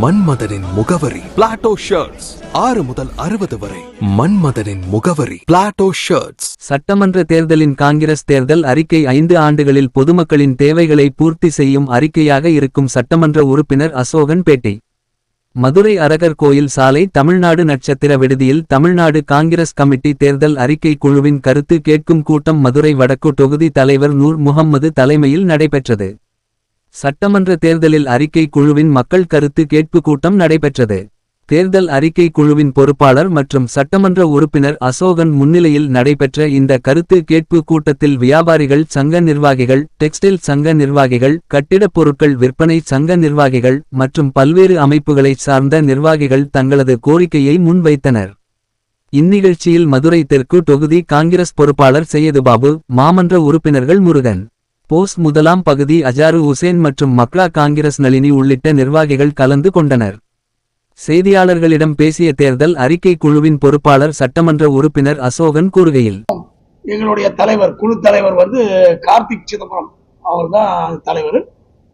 மன்மதனின் முகவரி Plato shirts. 6 முதல் 60 வரை. மன்மதனின் முகவரி பிளாட்டோ ஷர்ட்ஸ். சட்டமன்ற தேர்தலின் காங்கிரஸ் தேர்தல் அறிக்கை 5 ஆண்டுகளில் பொதுமக்களின் தேவைகளை பூர்த்தி செய்யும் அறிக்கையாக இருக்கும் சட்டமன்ற உறுப்பினர் அசோகன் பேட்டி. மதுரை அரகர் கோயில் சாலை தமிழ்நாடு நட்சத்திர விடுதியில் தமிழ்நாடு காங்கிரஸ் கமிட்டி தேர்தல் அறிக்கை குழுவின் கருத்து கேட்கும் கூட்டம் மதுரை வடக்கு தொகுதி தலைவர் நூர் முகம்மது தலைமையில் நடைபெற்றது. சட்டமன்ற தேர்தலில் அறிக்கை குழுவின் மக்கள் கருத்து கேட்பு கூட்டம் நடைபெற்றது. தேர்தல் அறிக்கை குழுவின் பொறுப்பாளர் மற்றும் சட்டமன்ற உறுப்பினர் அசோகன் முன்னிலையில் நடைபெற்ற இந்த கருத்து கேட்பு கூட்டத்தில் வியாபாரிகள் சங்க நிர்வாகிகள், டெக்ஸ்டைல் சங்க நிர்வாகிகள், கட்டிடப் பொருட்கள் விற்பனை சங்க நிர்வாகிகள் மற்றும் பல்வேறு அமைப்புகளைச் சார்ந்த நிர்வாகிகள் தங்களது கோரிக்கையை முன்வைத்தனர். இந்நிகழ்ச்சியில் மதுரை தெற்கு தொகுதி காங்கிரஸ் பொறுப்பாளர் சையதுபாபு, மாமன்ற உறுப்பினர்கள் முருகன், போஸ் முதலாம் பகுதி அஜாரு உசேன் மற்றும் மக்லா காங்கிரஸ் நளினி உள்ளிட்ட நிர்வாகிகள் கலந்து கொண்டனர். செய்தியாளர்களிடம் பேசிய தேர்தல் அறிக்கை குழுவின் பொறுப்பாளர் சட்டமன்ற உறுப்பினர் அசோகன் கூறுகையில், எங்களுடைய தலைவர் குழு தலைவர் கார்த்திக் சிதம்பரம் அவர் தான் தலைவர்.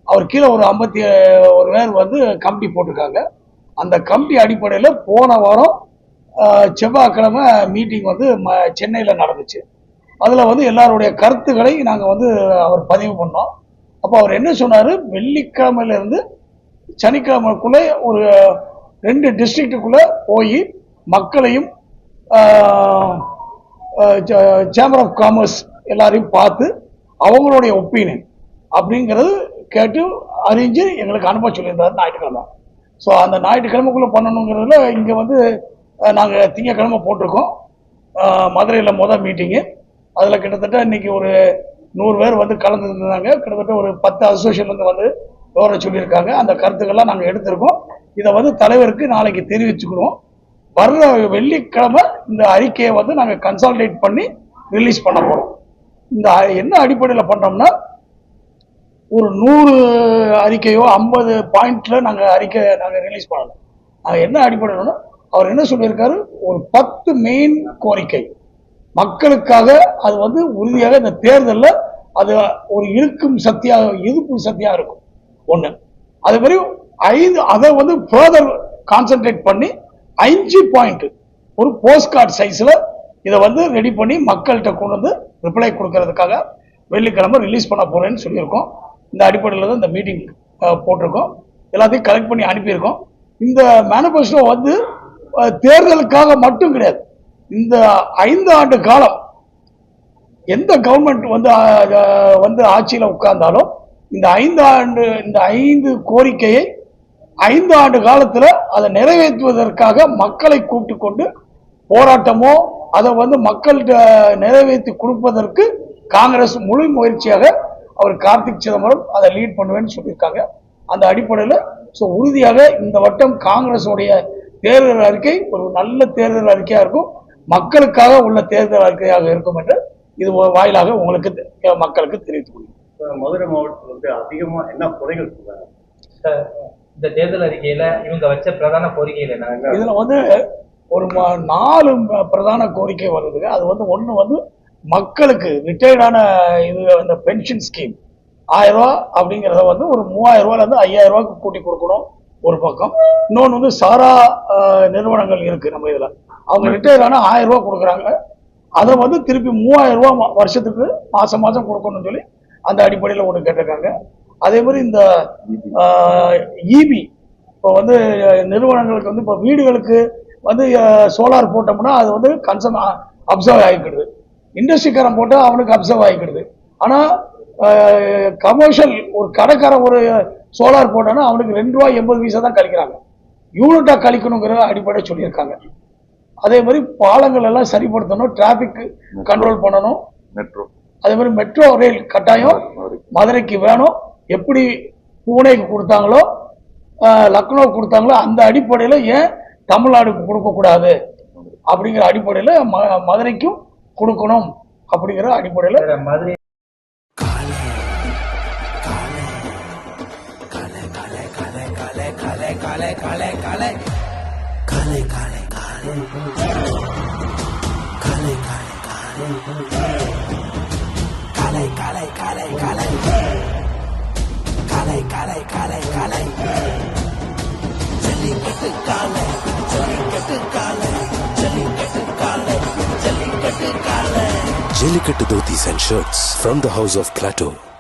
அவர் கீழே ஒரு 51 பேர் கமிட்டி போட்டிருக்காங்க. அந்த கமிட்டி அடிப்படையில் போன வாரம் செவ்வாய்க்கிழமை மீட்டிங் சென்னையில் நடந்துச்சு. அதில் எல்லாருடைய கருத்துக்களை நாங்கள் அவர் பதிவு பண்ணோம். அப்போ அவர் என்ன சொன்னார், வெள்ளிக்கிழமையிலேருந்து சனிக்கிழமைக்குள்ளே ஒரு 2 டிஸ்ட்ரிக்டுக்குள்ள போய் மக்களையும் சேம்பர் ஆஃப் காமர்ஸ் எல்லாரையும் பார்த்து அவங்களுடைய ஒப்பீனியன் அப்படிங்கிறது கேட்டு அறிஞ்சு எங்களுக்கு அனுப்ப சொல்லியிருந்தாரு ஞாயிற்றுக்கிழமை. ஸோ அந்த ஞாயிற்றுக்கிழமைக்குள்ள பண்ணணுங்கிறதுல இங்கே நாங்கள் திங்கக்கிழமை போட்டிருக்கோம். மதுரையில் முதல் மீட்டிங்கு. அதில் கிட்டத்தட்ட இன்னைக்கு ஒரு 100 பேர் கலந்துருந்தாங்க. கிட்டத்தட்ட ஒரு 10 அசோசியேஷன்லேருந்து விவர சொல்லியிருக்காங்க. அந்த கருத்துக்கள்லாம் நாங்கள் எடுத்திருக்கோம். இதை தலைவருக்கு நாளைக்கு தெரிவிச்சுக்கிறோம். வர்ற வெள்ளிக்கிழமை இந்த அறிக்கையை நாங்கள் கன்சால்டேட் பண்ணி ரிலீஸ் பண்ண போகிறோம். இந்த என்ன அடிப்படையில் பண்ணுறோம்னா, ஒரு 100 அறிக்கையோ 50 பாயிண்ட்ல நாங்கள் ரிலீஸ் பண்ணலாம். நாங்கள் என்ன அடிப்படையில்னா, அவர் என்ன சொல்லியிருக்காரு, ஒரு 10 மெயின் கோரிக்கை மக்களுக்காக. அது உறுதியாக இந்த தேர்தலில் அது ஒரு எதிர்ப்பு சக்தியாக இருக்கும். ஒன்று. அதே மாதிரி 5 அதை ஃபர்தர் கான்சென்ட்ரேட் பண்ணி 5 பாயிண்ட் ஒரு போஸ்ட் கார்டு சைஸில் இதை ரெடி பண்ணி மக்கள்கிட்ட கொண்டு ரிப்ளை கொடுக்கறதுக்காக வெள்ளிக்கிழமை ரிலீஸ் பண்ண போறேன்னு சொல்லியிருக்கோம். இந்த அடிப்படையில் தான் இந்த மீட்டிங் போட்டிருக்கோம். எல்லாத்தையும் கலெக்ட் பண்ணி அனுப்பியிருக்கோம். இந்த மேனிஃபெஸ்டோ தேர்தலுக்காக மட்டும் கிடையாது. இந்த 5 ஆண்டு காலம் எந்த கவர்மெண்ட் ஆட்சியில் உட்கார்ந்தாலும் இந்த 5 கோரிக்கையை 5 ஆண்டு காலத்தில் அதை நிறைவேற்றுவதற்காக மக்களை கூப்பிட்டு கொண்டு போராட்டமோ அதை மக்கள்கிட்ட நிறைவேற்றி கொடுப்பதற்கு காங்கிரஸ் முழு முயற்சியாக அவர் கார்த்திக் சிதம்பரம் அதை லீட் பண்ணுவேன்னு சொல்லியிருக்காங்க. அந்த அடிப்படையில் உறுதியாக இந்த வட்டம் காங்கிரஸுடைய தேர்தல் அறிக்கை ஒரு நல்ல தேர்தல் அறிக்கையாக இருக்கும், மக்களுக்காக உள்ள தேர்தல் அறிக்கையாக இருக்கும் என்று இது வாயிலாக மக்களுக்கு தெரிவித்துக் கொள்கிறேன். மதுரை மாவட்டத்தில் அதிகமா என்ன குறைகள் சொல்றாங்க இந்த தேர்தல் அறிக்கையில இவங்க வச்ச பிரதான கோரிக்கைகள் என்ன? இதுல ஒரு 4 பிரதான கோரிக்கை வருது. அது ஒண்ணு மக்களுக்கு ரிட்டையர்டான இந்த பென்ஷன் ஸ்கீம் 1000 ரூபா அப்படிங்கிறத ஒரு 3000 ரூபாயிலிருந்து 5000 ரூபாய்க்கு கூட்டி கொடுக்கணும் ஒரு பக்கம். இன்னொன்று சாரா நிறுவனங்கள் இருக்கு நம்ம இதுல, அவங்க ரிட்டையர் ஆனா 1000 ரூபாய் கொடுக்குறாங்க. அதை திருப்பி 3000 ரூபாய் வருஷத்துக்கு மாசம் கொடுக்கணும்னு சொல்லி அந்த அடிப்படையில் ஒன்று கேட்டிருக்காங்க. அதே மாதிரி இந்த இபி இப்போ நிறுவனங்களுக்கு இப்போ வீடுகளுக்கு சோலார் போட்டோம்னா அது கன்சம் அப்சர்வ் ஆகிக்கிடுது. இண்டஸ்ட்ரிக்காரன் போட்டால் அவனுக்கு அப்சர்வ் ஆகிக்கிடுது. ஆனால் கமர்ஷியல் ஒரு கடைக்காரன் ஒரு சோலார் போட்டானா அவனுக்கு 2 ரூபாய் 80 பைசா தான் கழிக்கிறாங்க. யூனிட்டா கழிக்கணுங்கிற அடிப்படை சொல்லியிருக்காங்க. அதே மாதிரி பாலங்கள் எல்லாம் சரிப்படுத்தணும், டிராபிக் கண்ட்ரோல் பண்ணணும். மெட்ரோ அதே மாதிரி மெட்ரோ ரயில் கட்டாயம் மதுரைக்கு வேணும். எப்படி பூனேக்கு கொடுத்தாங்களோ லக்னோ கொடுத்தாங்களோ அந்த அடிப்படையில் ஏன் தமிழ்நாடுக்கு கொடுக்கக்கூடாது அப்படிங்கிற அடிப்படையில் மதுரைக்கும் கொடுக்கணும் அப்படிங்கிற அடிப்படையில் மதுரை கலை Jallikattu dhotis and shirts from the house of Plateau.